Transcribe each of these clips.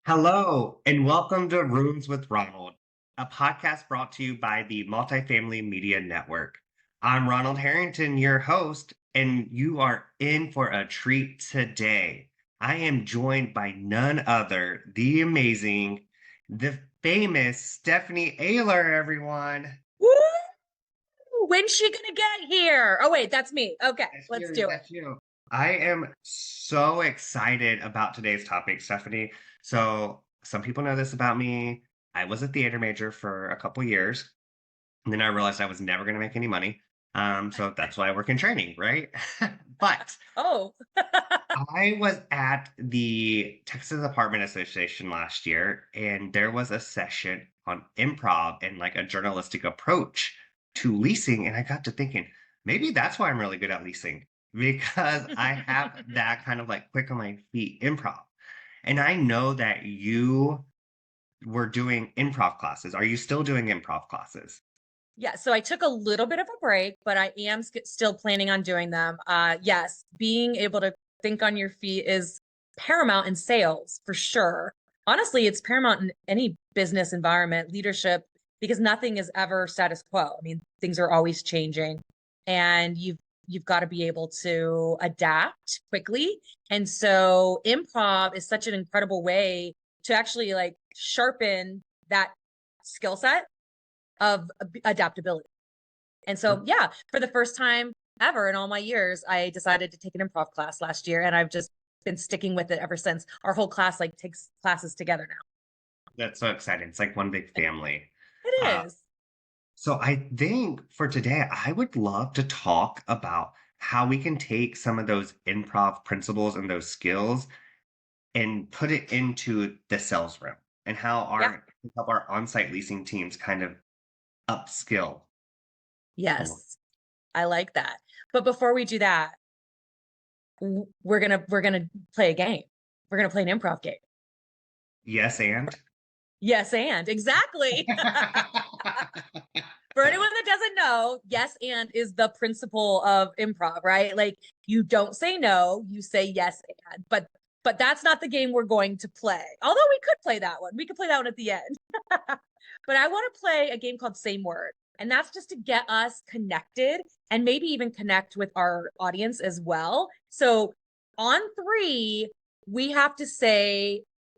Hello, and welcome to Rooms with Ronald, a podcast brought to you by the Multifamily Media Network. I'm Ronald Harrington, your host, and you are in for a treat today. I am joined by none other, the amazing, the famous Stephanie Oehler, everyone. Woo! When's she gonna get here? Oh wait, that's me. Okay, let's do it. That's you. I am so excited about today's topic, Stephanie. So, some people know this about me. I was a theater major for a couple years, and then I realized I was never going to make any money. So that's why I work in training, right? But Oh, I was at the Texas Apartment Association last year, and there was a session on improv and like a journalistic approach to leasing. And I got to thinking, maybe that's why I'm really good at leasing because I have that kind of like quick on my feet improv. And I know that you were doing improv classes. Are you still doing improv classes? yeah. So I took a little bit of a break, but I am still planning on doing them. Yes, being able to think on your feet is paramount in sales for sure. Honestly, it's paramount in any business environment, leadership, because nothing is ever status quo. I mean, things are always changing, and you've got to be able to adapt quickly. And so improv is such an incredible way to actually like sharpen that skill set of adaptability. And so, yeah, for the first time ever in all my years, I decided to take an improv class last year, and I've just been sticking with it ever since. Our whole class like takes classes together now. That's so exciting. It's like one big family. Uh, It is. So I think for today, I would love to talk about how we can take some of those improv principles and those skills and put it into the sales room and how Yeah. our help our on-site leasing teams kind of upskill. Oh, Yes. I like that. But before we do that, we're gonna play a game. We're gonna play an improv game. yes, and Yes, and exactly. For anyone that doesn't know, yes and is the principle of improv, right? Like you don't say no, you say yes and. But that's not the game we're going to play. Although we could play that one. We could play that one at the end. But I want to play a game called Same Word. And that's just to get us connected and maybe even connect with our audience as well. So on three, we have to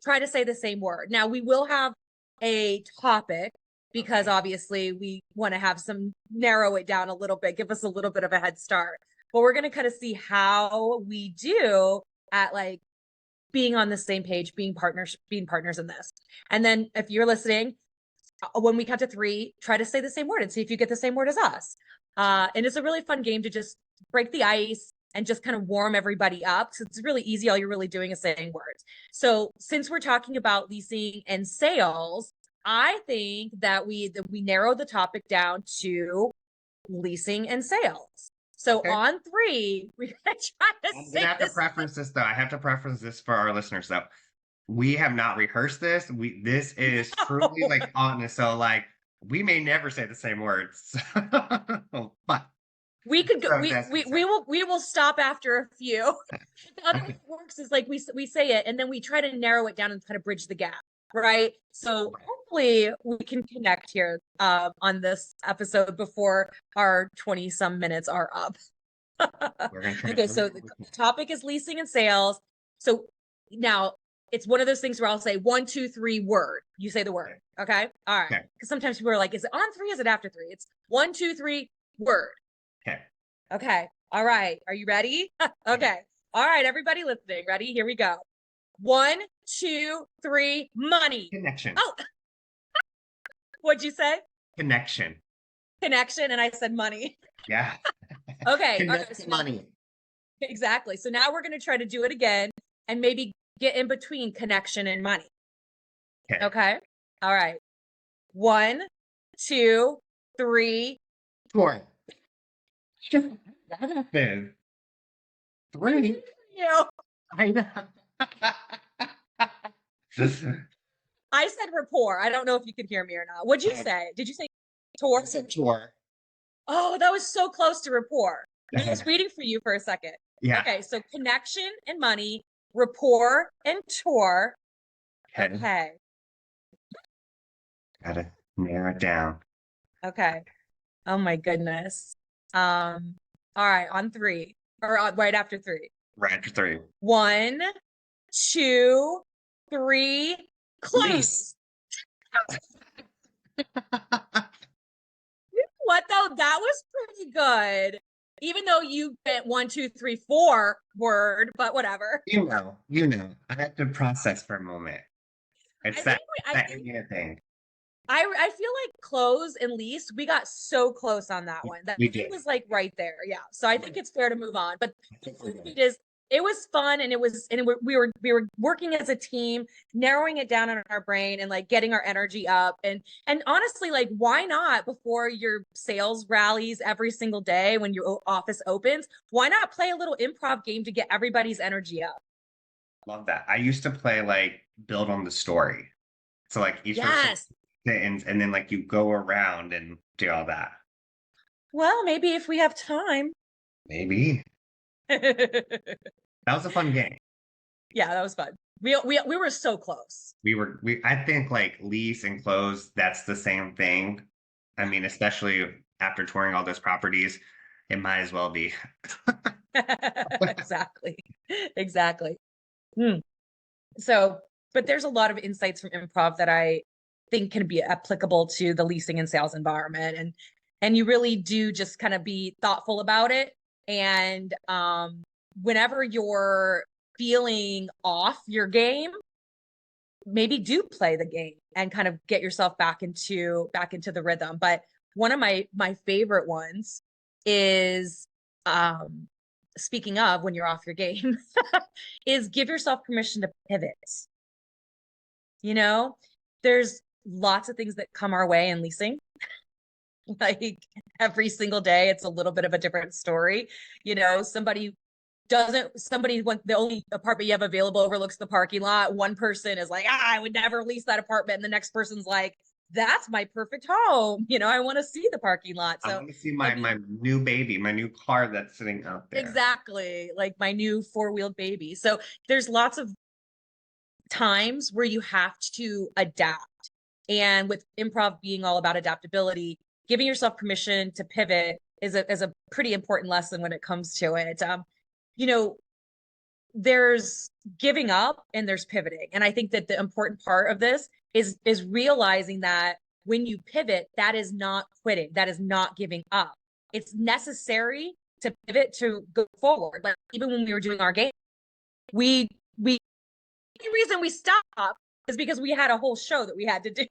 try to say the same word. Now we will have a topic because okay. obviously we want to have some narrow it down a little bit, give us a little bit of a head start. But we're going to kind of see how we do at like being on the same page, being partners in this. And then if you're listening, when we count to three, try to say the same word and see if you get the same word as us. And it's a really fun game to just break the ice and just kind of warm everybody up. So it's really easy. All you're really doing is saying words. So since we're talking about leasing and sales, I think that we narrow the topic down to leasing and sales. So Okay. on three, we're gonna try to I'm gonna say have to this. preference this though. I have to preference this for our listeners though. We have not rehearsed this. This is truly like honest. So like we may never say the same words. But We could go, so that's consent. we will stop after a few. The other way Okay. it works is like we say it and then we try to narrow it down and kind of bridge the gap, right? So hopefully we can connect here on this episode before our 20 some minutes are up. We're gonna try Okay, so everything the we can. topic is leasing and sales. So now it's one of those things where I'll say one, two, three, word. You say the word. Okay. All right. Okay. Because sometimes people are like, is it on three? Is it after three? It's one, two, three, word. Okay. Okay. All right. Are you ready? Yeah. Okay. All right. Everybody listening. Ready? Here we go. One, two, three, money. Connection. Oh, what'd you say? Connection. Connection. And I said money. Yeah. Okay. All right. Connect to So now, money. exactly. So now we're going to try to do it again and maybe get in between connection and money. Okay. Okay. All right. One, two, three. Four. That happened. Three. You. I know. I said rapport. I don't know if you could hear me or not. What'd you say? Did you say tour? I said tour. Oh, that was so close to rapport. I was waiting for you for a second. Yeah. Okay, so connection and money, rapport and tour. Okay. Okay. Gotta narrow it down. Okay. Oh my goodness. All right, on three or right after three. Right after three. One, two, three, Lease. close. What though? That was pretty good. Even though you went 1, 2, 3, 4 word, but whatever. I had to process for a moment. I It's think I that think Indiana thing. I feel like close and lease, we got so close on that one. That We it did. was like right there. Yeah. So I think it's fair to move on. But I think the we're point good. is it was fun and we were working as a team, narrowing it down in our brain and like getting our energy up. And honestly, like why not before your sales rallies every single day when your office opens, why not play a little improv game to get everybody's energy up? Love that. I used to play like build on the story. So like each person Yes. sentence and then like you go around and do all that. Well, maybe if we have time. Maybe. That was a fun game. Yeah, that was fun. We were so close. We I think like lease and close, that's the same thing. I mean, especially after touring all those properties, it might as well be. Exactly. Exactly. Hmm. So, but there's a lot of insights from improv that I think can be applicable to the leasing and sales environment. And you really do just kind of be thoughtful about it. And whenever you're feeling off your game, maybe do play the game and kind of get yourself back into the rhythm. But one of my favorite ones is um speaking of when you're off your game is give yourself permission to pivot. You know, there's lots of things that come our way in leasing. Like every single day, it's a little bit of a different story. You know, somebody when the only apartment you have available overlooks the parking lot. One person is like, I would never lease that apartment. And the next person's like, that's my perfect home. You know, I want to see the parking lot. I So, want to see I my mean, new baby, my new car that's sitting out there. exactly like my new four-wheeled baby. So there's lots of times where you have to adapt. And with improv being all about adaptability, giving yourself permission to pivot is a pretty important lesson when it comes to it. You know, there's giving up and there's pivoting. And I think that the important part of this is realizing that when you pivot, that is not quitting, that is not giving up. It's necessary to pivot to go forward. Like even when we were doing our game, we the reason we stopped is because we had a whole show that we had to do.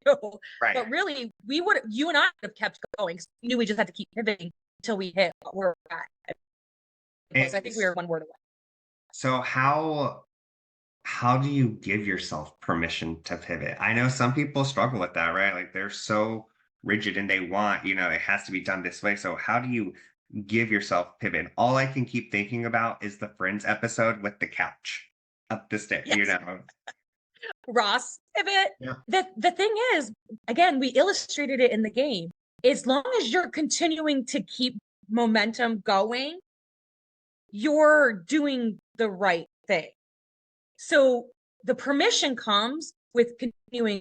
Right. But really, you and I would have kept going. We knew we just had to keep pivoting until we hit where we're at. Because I think we were one word away. So how do you give yourself permission to pivot? I know some people struggle with that, right? Like they're so rigid and they want, it has to be done this way. So how do you give yourself pivot? All I can keep thinking about is the Friends episode with the couch up the stairs, Yes. Ross pivot. Yeah. The thing is, again, we illustrated it in the game. As long as you're continuing to keep momentum going, you're doing the right thing. So the permission comes with continuing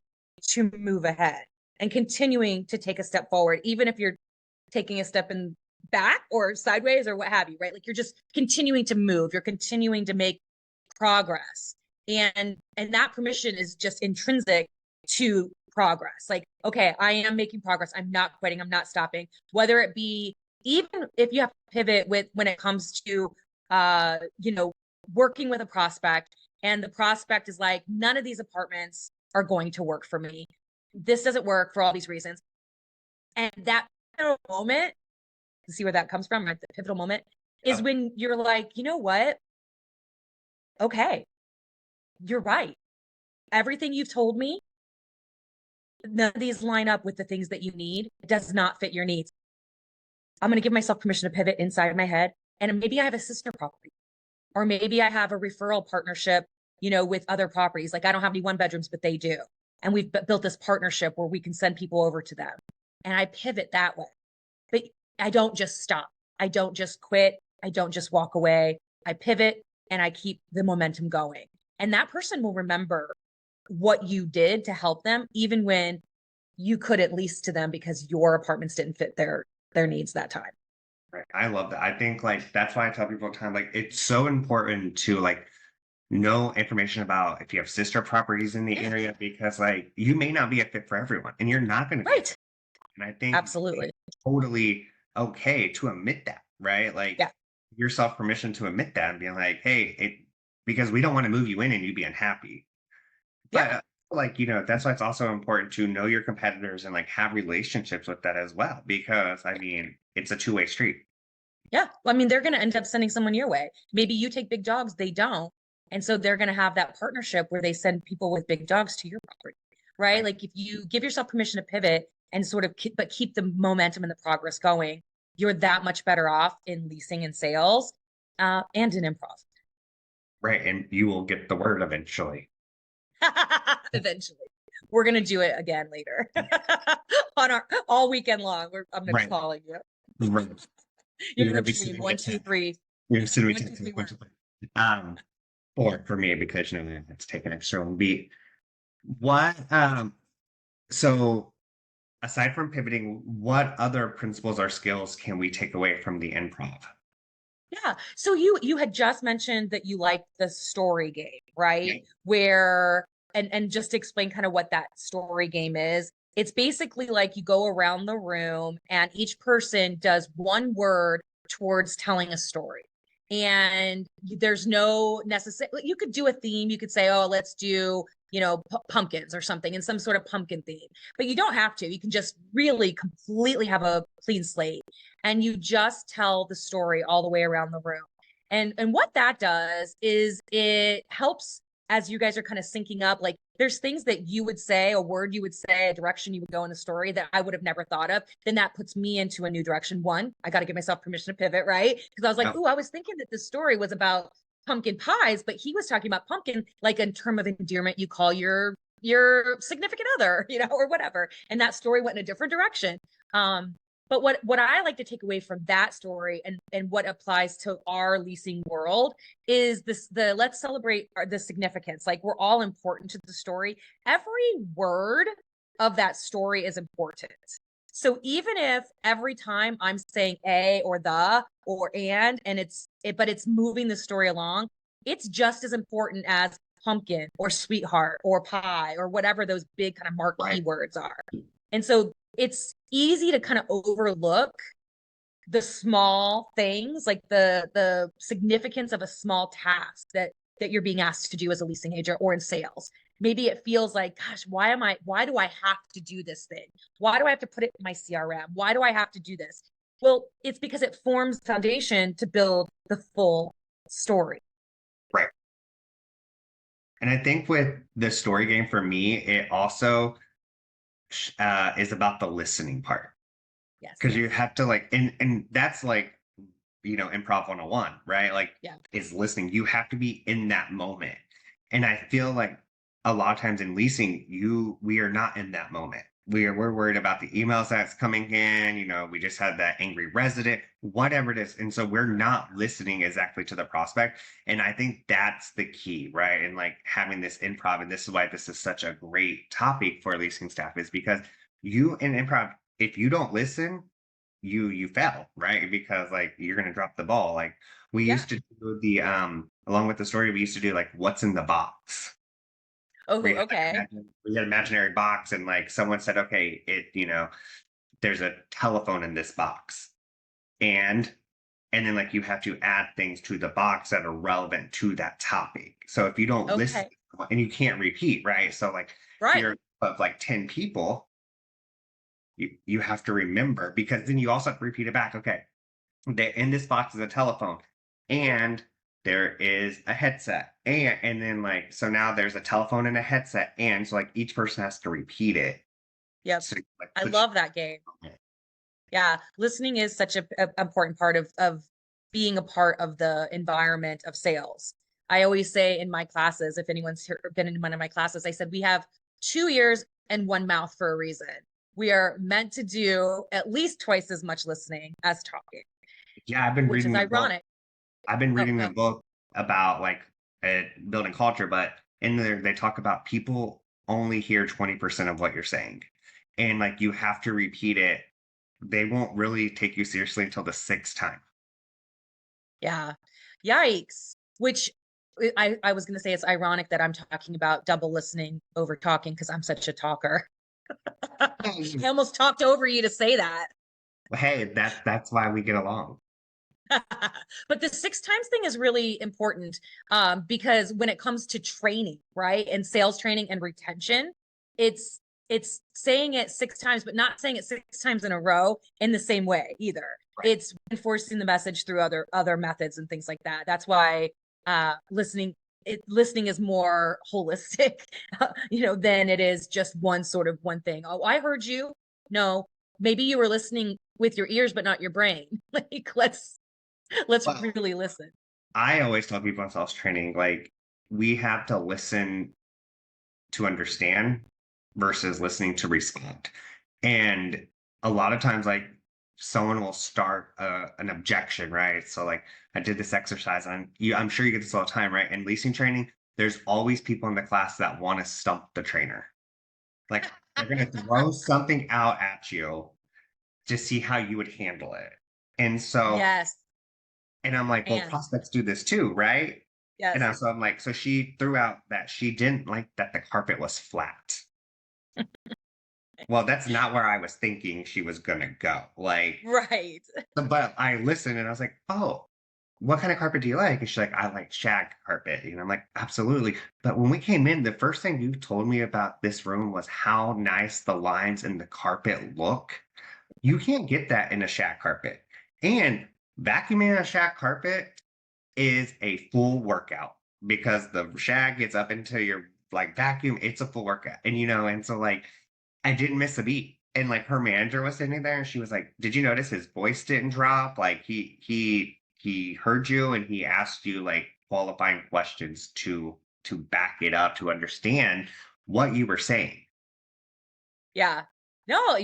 to move ahead and continuing to take a step forward, even if you're taking a step in back or sideways or what have you, right? Like you're just continuing to move, you're continuing to make progress. And that permission is just intrinsic to progress. Like, okay, I am making progress. I'm not quitting. I'm not stopping. Whether it be even if you have to pivot with when it comes to working with a prospect and the prospect is like, none of these apartments are going to work for me. This doesn't work for all these reasons. And that moment, to see where that comes from, right? The pivotal moment is when you're like, you know what? Okay, you're right. Everything you've told me, none of these line up with the things that you need. It does not fit your needs. I'm going to give myself permission to pivot inside my head. And maybe I have a sister property, or maybe I have a referral partnership, with other properties. Like I don't have any one bedrooms, but they do. And we've built this partnership where we can send people over to them. And I pivot that way. But I don't just stop. I don't just quit. I don't just walk away. I pivot and I keep the momentum going. And that person will remember what you did to help them, even when you could at least to them because your apartments didn't fit their needs that time. Right. I love that. I think like that's why I tell people all the time, like it's so important to like know information about if you have sister properties in the Yeah. area because like you may not be a fit for everyone and you're not going to be. Right. And I think Absolutely. it's totally okay to admit that, right? Like Yeah. give yourself permission to admit that and being like, hey, because we don't want to move you in and you be unhappy. Yeah. But like, that's why it's also important to know your competitors and like have relationships with that as well, because I mean, it's a two-way street. Yeah. Well, I mean, they're going to end up sending someone your way. Maybe you take big dogs, they don't. And so they're going to have that partnership where they send people with big dogs to your property, right? Right. Like if you give yourself permission to pivot and sort of keep the momentum and the progress going, you're that much better off in leasing and sales and in improv. Right. And you will get the word eventually. Eventually. We're going to do it again later on our all weekend long. I'm going to be Right. calling you. Right. You're You're going gonna to be dream sitting one, at two, 10. three. You're sitting at One, two, 10, three, work. um, for me, because it's taken extra long beat. What so aside from pivoting, what other principles or skills can we take away from the improv? Yeah. So you had just mentioned that you like the story game, Yeah. right? Where and just to explain kind of what that story game is. It's basically like you go around the room and each person does one word towards telling a story. And there's no necessary, you could do a theme. You could say, oh, let's do, pumpkins or something in some sort of pumpkin theme, but you don't have to. You can just really completely have a clean slate and you just tell the story all the way around the room. And what that does is it helps as you guys are kind of syncing up. Like there's things that you would say, a word you would say, a direction you would go in a story that I would have never thought of. Then that puts me into a new direction. One, I got to give myself permission to pivot, right? Because I was like, Oh, ooh, I was thinking that this story was about pumpkin pies, but he was talking about pumpkin like in term of endearment you call your significant other, or whatever. And that story went in a different direction. But what I like to take away from that story and what applies to our leasing world is the let's celebrate the significance. Like we're all important to the story. Every word of that story is important. So even if every time I'm saying a or the or but it's moving the story along, it's just as important as pumpkin or sweetheart or pie or whatever those big kind of marquee right. words are. And so it's easy to kind of overlook the small things, like the significance of a small task that you're being asked to do as a leasing agent or in sales. Maybe it feels like, gosh, why do I have to do this thing? Why do I have to put it in my CRM? Why do I have to do this? Well, it's because it forms foundation to build the full story. Right. And I think with the story game for me, it also is about the listening part. Yes. Because you have to like and that's like improv 101, right? Like Yeah. is listening. You have to be in that moment. And I feel like a lot of times in leasing, we are not in that moment. We're worried about the emails that's coming in, we just had that angry resident, whatever it is. And so we're not listening exactly to the prospect. And I think that's the key, right? And like having this improv, and this is why this is such a great topic for leasing staff, is because you in improv, if you don't listen, you fail, right? Because like you're gonna drop the ball. Like we Yeah. used to do the along with the story, we used to do like what's in the box. Oh, We had okay. we had an imaginary box and like someone said, okay, there's a telephone in this box. And then like you have to add things to the box that are relevant to that topic. So if you don't listen Okay. and you can't repeat, right? So like if Right. you're of like 10 people, you have to remember because then you also have to repeat it back. Okay, in this box is a telephone and there is a headset and then like so now there's a telephone and a headset and so like each person has to repeat it Yep. so like I put you love that game. on it. Yeah, listening is such a important part of being a part of the environment of sales. I always say in my classes, if anyone's been in one of my classes, I said we have 2 ears and one mouth for a reason. We are meant to do at least twice as much listening as talking, Yeah, I've been which is reading a book. ironic. I've been Oh, reading a go. book about like building culture, but in there they talk about people only hear 20% of what you're saying. And like you have to repeat it. They won't really take you seriously until the sixth time. Yeah. Yikes. Which I was going to say it's ironic that I'm talking about double listening over talking because I'm such a talker. I almost talked over you to say that. Hey, that's why we get along. But the six times thing is really important because when it comes to training, right, and sales training and retention, it's saying it six times, but not saying it six times in a row in the same way either. Right. It's reinforcing the message through other methods and things like that. That's why listening is more holistic, than it is just one thing. Oh, I heard you. No, maybe you were listening with your ears, but not your brain. Like let's Well, really listen. I always tell people in sales training, like, we have to listen to understand versus listening to respond. And a lot of times, like, someone will start an objection, right? So, like, I did this exercise, and I'm sure you get this all the time, right? In leasing training, there's always people in the class that want to stump the trainer. Like, they're going to throw something out at you to see how you would handle it. And so, Yes. and I'm like, well, And prospects do this too, right? And yes. so I'm like, so she threw out that she didn't like that the carpet was flat. Well, that's not where I was thinking she was gonna go. Like, Right. but I listened and I was like, oh, what kind of carpet do you like? And she's like, I like shag carpet. And I'm like, absolutely. But when we came in, the first thing you told me about this room was how nice the lines in the carpet look. You can't get that in a shag carpet. And vacuuming a shag carpet is a full workout because the shag gets up into your like vacuum. It's a full workout. And and so like I didn't miss a beat. And like her manager was sitting there and she was like, did you notice his voice didn't drop? Like he heard you and he asked you like qualifying questions to back it up to understand what you were saying. Yeah. No,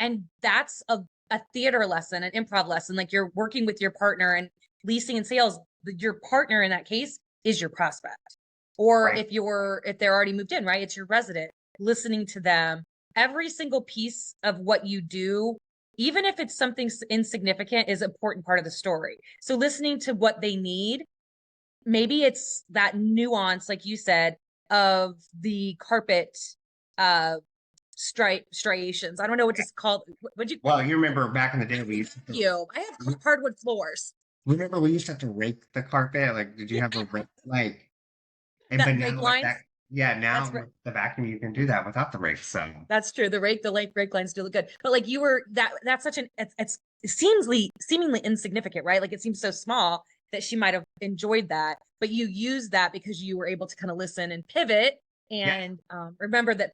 and that's a theater lesson, an improv lesson. Like you're working with your partner and leasing and sales, your partner in that case is your prospect. Or Right. if they're already moved in, right? It's your resident, listening to them. Every single piece of what you do, even if it's something insignificant, is an important part of the story. So listening to what they need, maybe it's that nuance, like you said, of the carpet uh striations. I don't know what to call. Would you? Well, you remember back in the day we Thank used to you. I have hardwood floors. remember we used to have to rake the carpet? Like, did you have a rake? Like, and but That rake now with lines. that, yeah, That's now right. with the vacuum, you can do that without the rake. So, That's true. The rake lines do look good. But like you were that's such an it's seemingly insignificant, right? Like it seems so small that she might have enjoyed that, but you use that because you were able to kind of listen and pivot yeah. and remember that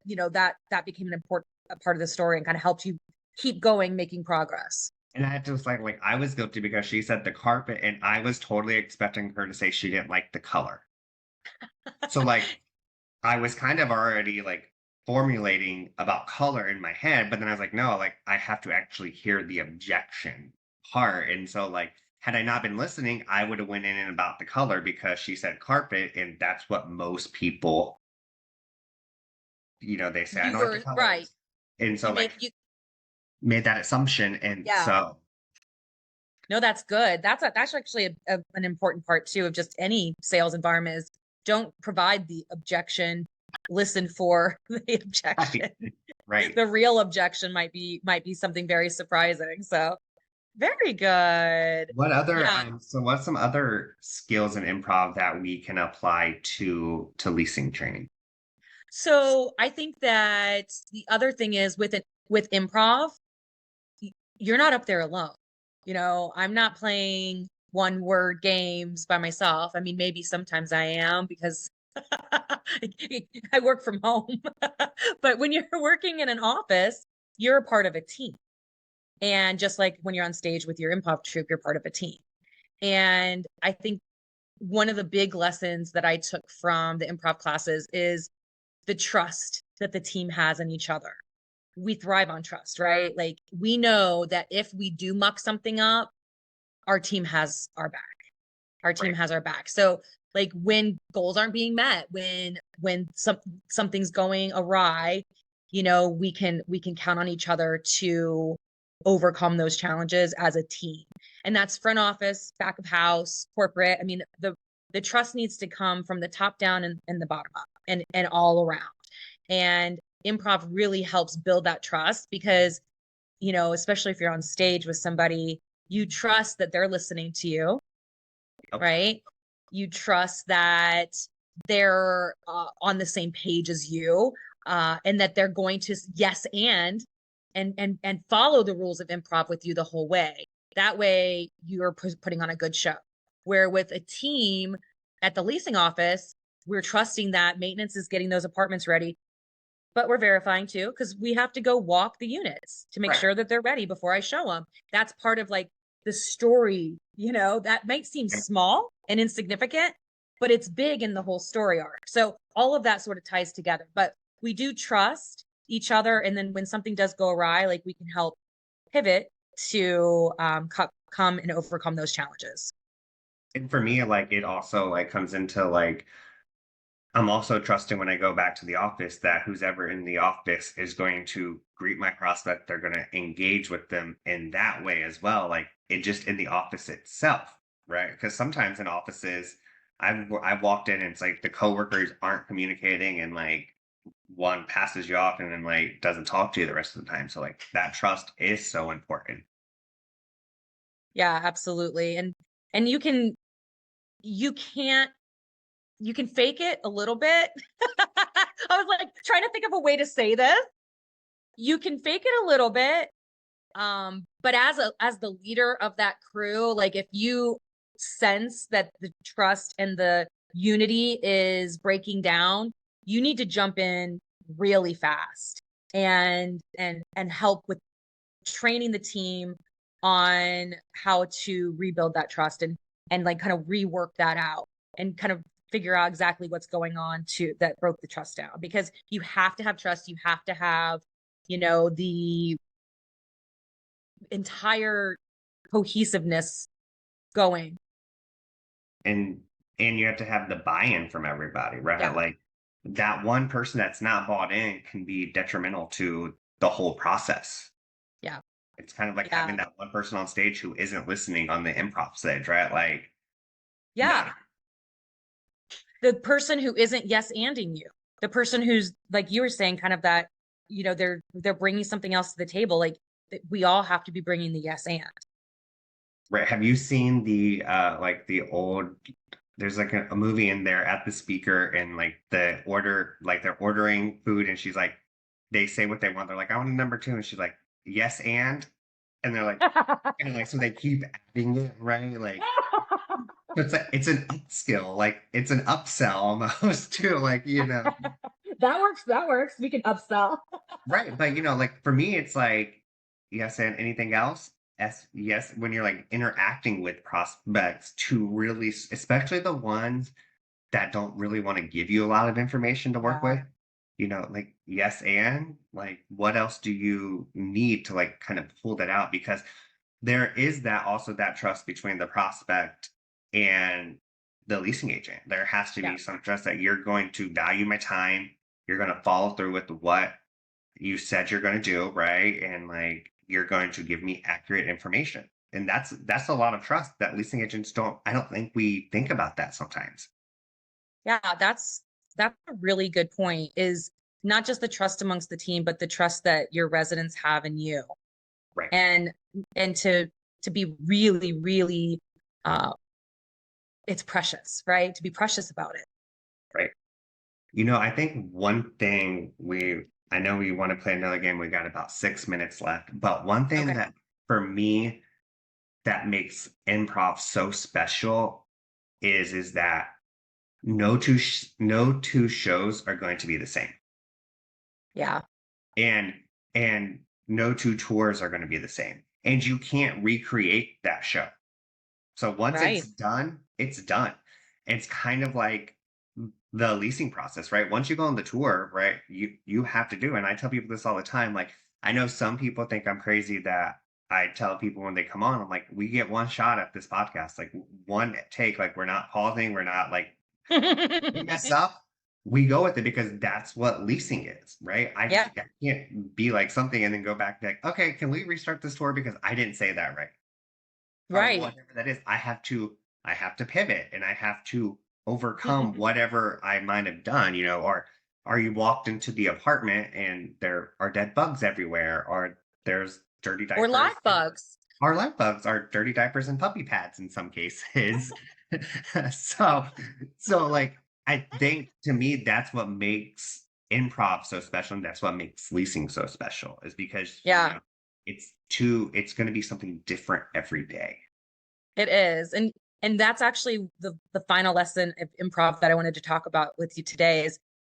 that became an important part of the story and kind of helped you keep going, making progress. And I had to like I was guilty because she said the carpet, and I was totally expecting her to say she didn't like the color. So like I was kind of already like formulating about color in my head, but then I was like, no, like I have to actually hear the objection part. And so like had I not been listening, I would have went in and about the color because she said carpet, and that's what most people, they say, I You don't like the were right. colors. And so You like make you made that assumption. And Yeah. so No, that's good. That's actually an important part too of just any sales environment is don't provide the objection, listen for the right, objection. right. The real objection might be something very surprising. So very good. What other Yeah. so what's some other skills in improv that we can apply to leasing training? So I think that the other thing is with improv, you're not up there alone. I'm not playing one word games by myself. I mean, maybe sometimes I am because I work from home. But when you're working in an office, you're a part of a team. And just like when you're on stage with your improv troupe, you're part of a team. And I think one of the big lessons that I took from the improv classes is the trust that the team has in each other. We thrive on trust, right? Like we know that if we do muck something up, our team has our back. Our team Right. has our back. So like when goals aren't being met, when when something's going awry, we can count on each other to overcome those challenges as a team. And that's front office, back of house, corporate. I mean, the trust needs to come from the top down and the bottom up and all around. And improv really helps build that trust because, especially if you're on stage with somebody, you trust that they're listening to you, Yep. right? You trust that they're on the same page as you, and that they're going to yes and follow the rules of improv with you the whole way. That way, you're putting on a good show. Where with a team at the leasing office, we're trusting that maintenance is getting those apartments ready, but we're verifying too because we have to go walk the units to make Right. sure that they're ready before I show them. That's part of like the story, that might seem small and insignificant, but it's big in the whole story arc. So all of that sort of ties together. But we do trust each other, and then when something does go awry, like we can help pivot to come and overcome those challenges. And for me, like it also like comes into like I'm also trusting when I go back to the office that who's ever in the office is going to greet my prospect. They're going to engage with them in that way as well. Like it just in the office itself, right? Because sometimes in offices, I've walked in and it's like the coworkers aren't communicating and like one passes you off and then like doesn't talk to you the rest of the time. So like that trust is so important. Yeah, absolutely. And you can't you can fake it a little bit. I was like trying to think of a way to say this. You can fake it a little bit. But as the leader of that crew, like if you sense that the trust and the unity is breaking down, you need to jump in really fast and help with training the team on how to rebuild that trust and like kind of rework that out and kind of figure out exactly what's going on to that broke the trust down because you have to have trust. You have to have, the entire cohesiveness going. And you have to have the buy-in from everybody, right? Yeah. Like that one person that's not bought in can be detrimental to the whole process. Yeah. It's kind of like having Yeah. that one person on stage who isn't listening on the improv stage, right? Like, no. Yeah. The person who isn't yes anding you, the person who's like you were saying, kind of that, they're bringing something else to the table. Like we all have to be bringing the yes and. Right. Have you seen the like the old there's like a movie in there at the speaker and like the order like they're ordering food and she's like they say what they want. They're like, I want a number two, and she's like, yes and they're like and like so they keep adding it, right? Like it's an upskill, like it's an upsell almost too, like That works. That works. We can upsell. right. But like for me, it's like yes and anything else. Yes, when you're like interacting with prospects to really, especially the ones that don't really want to give you a lot of information to work Yeah. with, like yes and like what else do you need to like kind of pull that out? Because there is that also that trust between the prospect and the leasing agent. There has to Yeah. be some trust that you're going to value my time. You're going to follow through with what you said you're going to do, right? And like you're going to give me accurate information. And that's a lot of trust that leasing agents don't I don't think we think about that sometimes. Yeah. That's a really good point is not just the trust amongst the team, but the trust that your residents have in you. Right. And and to be really, really uh it's precious, right? To be precious about it. Right. I think one thing I know we want to play another game. We got about 6 minutes left, but one thing Okay. that for me that makes improv so special is that no two shows are going to be the same, Yeah. and no two tours are going to be the same, and you can't recreate that show. So once it's Right. done, it's done. It's kind of like the leasing process, right? Once you go on the tour, right, you have to do, and I tell people this all the time. Like, I know some people think I'm crazy that I tell people when they come on, I'm like, we get one shot at this podcast, like one take, like we're not pausing, we're not like we mess up. we go with it because that's what leasing is, right? Yeah, I can't be like something and then go back and be like, okay, can we restart the store because I didn't say that right? Or right. whatever that is. I have to pivot and I have to overcome Mhm. whatever I might have done, or you walked into the apartment and there are dead bugs everywhere, or there's dirty Or diapers live and bugs. our life bugs are dirty diapers and puppy pads in some cases. so like I think to me that's what makes improv so special and that's what makes leasing so special is because Yeah, it's going to be something different every day. it is. And that's actually the final lesson of improv that I wanted to talk about with you today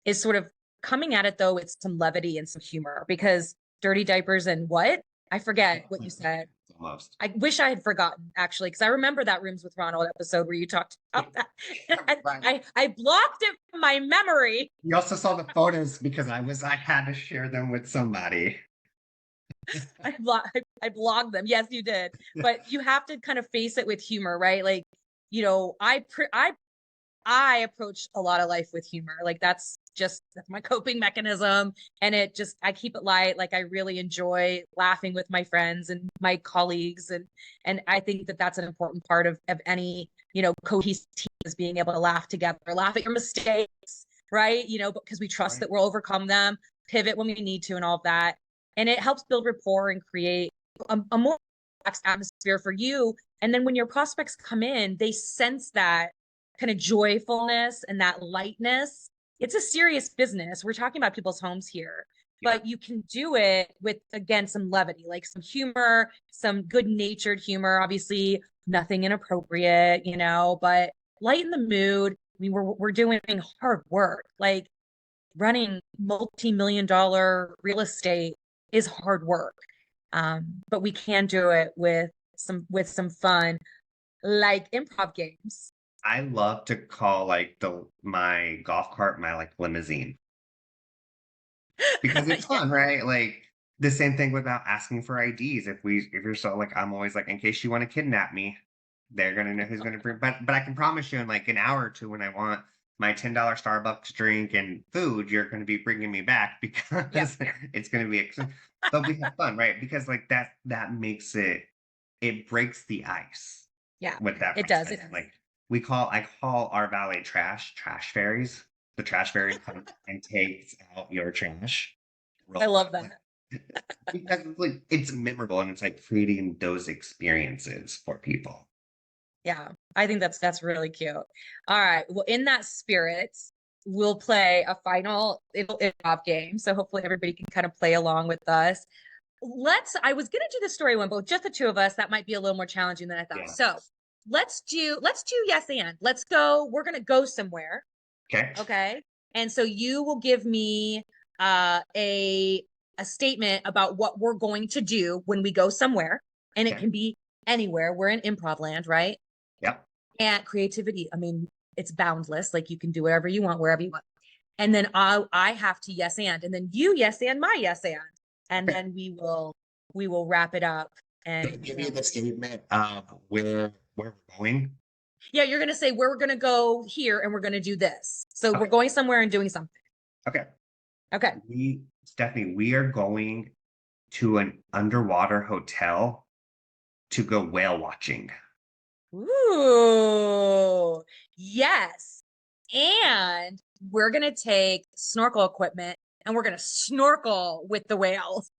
is sort of coming at it though with some levity and some humor because dirty diapers and what? I forget what you said. Almost. I wish I had forgotten actually, because I remember that Rooms with Ronald episode where you talked about that. And Right. I blocked it from my memory. You also saw the photos because I had to share them with somebody. I blogged them. Yes, you did. But you have to kind of face it with humor, right? Like, I approach a lot of life with humor. Like that's my coping mechanism. And I keep it light. Like I really enjoy laughing with my friends and my colleagues. And I think that that's an important part of any, cohesive team is being able to laugh together, laugh at your mistakes, right? Because we trust Right. that we'll overcome them, pivot when we need to and all of that. And it helps build rapport and create a more relaxed atmosphere for you. And then when your prospects come in, they sense that kind of joyfulness and that lightness. It's a serious business. We're talking about people's homes here, Yeah. but you can do it with, again, some levity, like some humor, some good natured humor, obviously nothing inappropriate, but lighten the mood. I mean, we're doing hard work. Like running multi-million dollar real estate is hard work. But we can do it with some fun, like improv games. I love to call like the my golf cart my like limousine because it's Yeah. fun, right? Like the same thing without asking for IDs. If you're so like I'm always like in case you want to kidnap me, they're gonna know who's gonna bring. But I can promise you in like an hour or two when I want my $10 Starbucks drink and food, you're gonna be bringing me back Yeah. because it's gonna be. But we have fun, right? Because like that makes it breaks the ice Yeah. with that It does. process. It does. Like I call our valet trash fairies. The trash fairy comes and takes out your trash real I love quick. that. Because it's like it's memorable and it's like creating those experiences for people. Yeah. I think that's really cute. All right. Well, in that spirit, we'll play a final improv game. So hopefully everybody can kind of play along with us. I was gonna do the story one, but with just the two of us, that might be a little more challenging than I thought. Yeah. So let's do yes and. Let's go. We're gonna go somewhere. Okay. Okay. And so you will give me a statement about what we're going to do when we go somewhere. And it Okay. can be anywhere. We're in improv land, right? Yep. And creativity, I mean, it's boundless. Like you can do whatever you want, wherever you want. And then I have to yes and then you yes and my yes and Okay. then we will wrap it up. Can I And give you the statement of where we're going? yeah, you're gonna say we're gonna go here and we're gonna do this. So we're Okay. going somewhere and doing something. Okay. Okay. Stephanie, we are going to an underwater hotel to go whale watching. Ooh, yes. And we're gonna take snorkel equipment and we're gonna snorkel with the whales.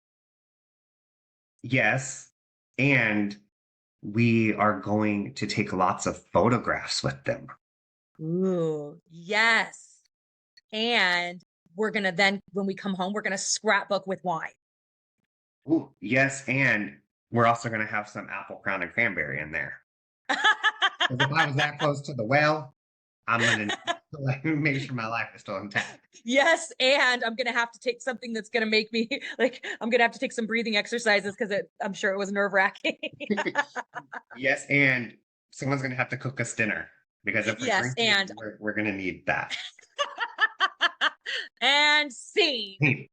Yes. And we are going to take lots of photographs with them. Ooh, yes. And we're gonna then, when we come home, we're gonna scrapbook with wine. Ooh, yes. And we're also going to have some apple crown and cranberry in there. Because if I was that close to the whale, I'm going to like, make sure my life is still intact. Yes, and I'm gonna have to take something that's gonna make me like I'm gonna have to take some breathing exercises because I'm sure it was nerve-wracking. Yes. And someone's going to have to cook us dinner because if we're Yes, drinking, and we're going to need that. and scene. Hey,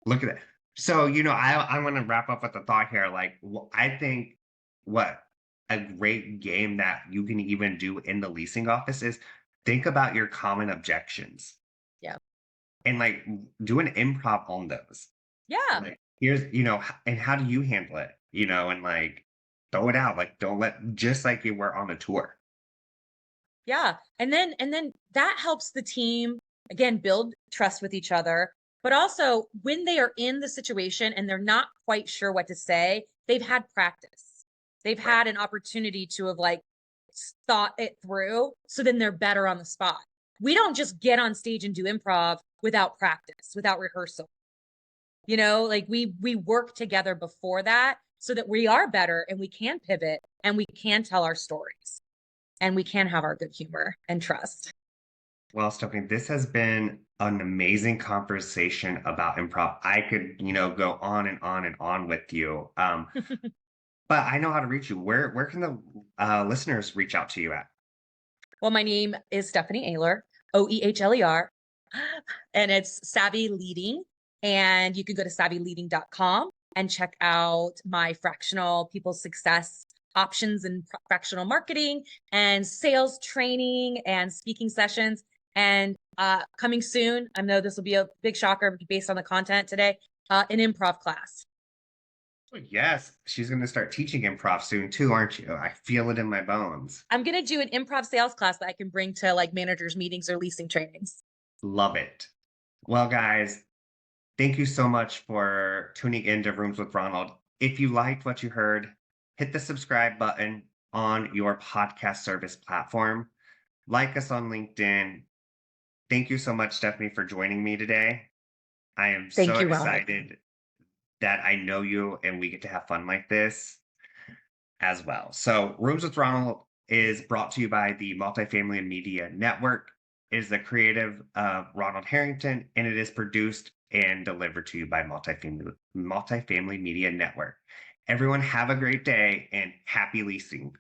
look at that. So, I want to wrap up with a thought here. Like, I think what a great game that you can even do in the leasing office is think about your common objections. Yeah. and like do an improv on those. Yeah. Like, here's, and how do you handle it? And like throw it out. Like, don't let, just like you were on a tour. Yeah. And then that helps the team again build trust with each other. But also when they are in the situation and they're not quite sure what to say, they've had practice. They've Right. had an opportunity to have like thought it through. So then they're better on the spot. We don't just get on stage and do improv without practice, without rehearsal. Like we work together before that so that we are better and we can pivot and we can tell our stories and we can have our good humor and trust. Well, Stephanie, this has been an amazing conversation about improv. I could, go on and on and on with you. But I know how to reach you. Where can the listeners reach out to you at? Well, my name is Stephanie Oehler, Oehler, and it's Savvy Leading. And you can go to savvyleading.com and check out my fractional people success options and fractional marketing and sales training and speaking sessions. And coming soon, I know this will be a big shocker based on the content today, an improv class. Yes, she's going to start teaching improv soon too, aren't you? I feel it in my bones. I'm going to do an improv sales class that I can bring to like managers meetings or leasing trainings. Love it. Well, guys, thank you so much for tuning into Rooms with Ronald. If you liked what you heard, hit the subscribe button on your podcast service platform. Like us on LinkedIn. Thank you so much, Stephanie, for joining me today. I am Thank so you, Ronald. excited that I know you and we get to have fun like this as well. So, Rooms with Ronald is brought to you by the Multifamily Media Network. It is the creative of Ronald Harrington, and it is produced and delivered to you by Multifamily Media Network. Everyone, have a great day and happy leasing.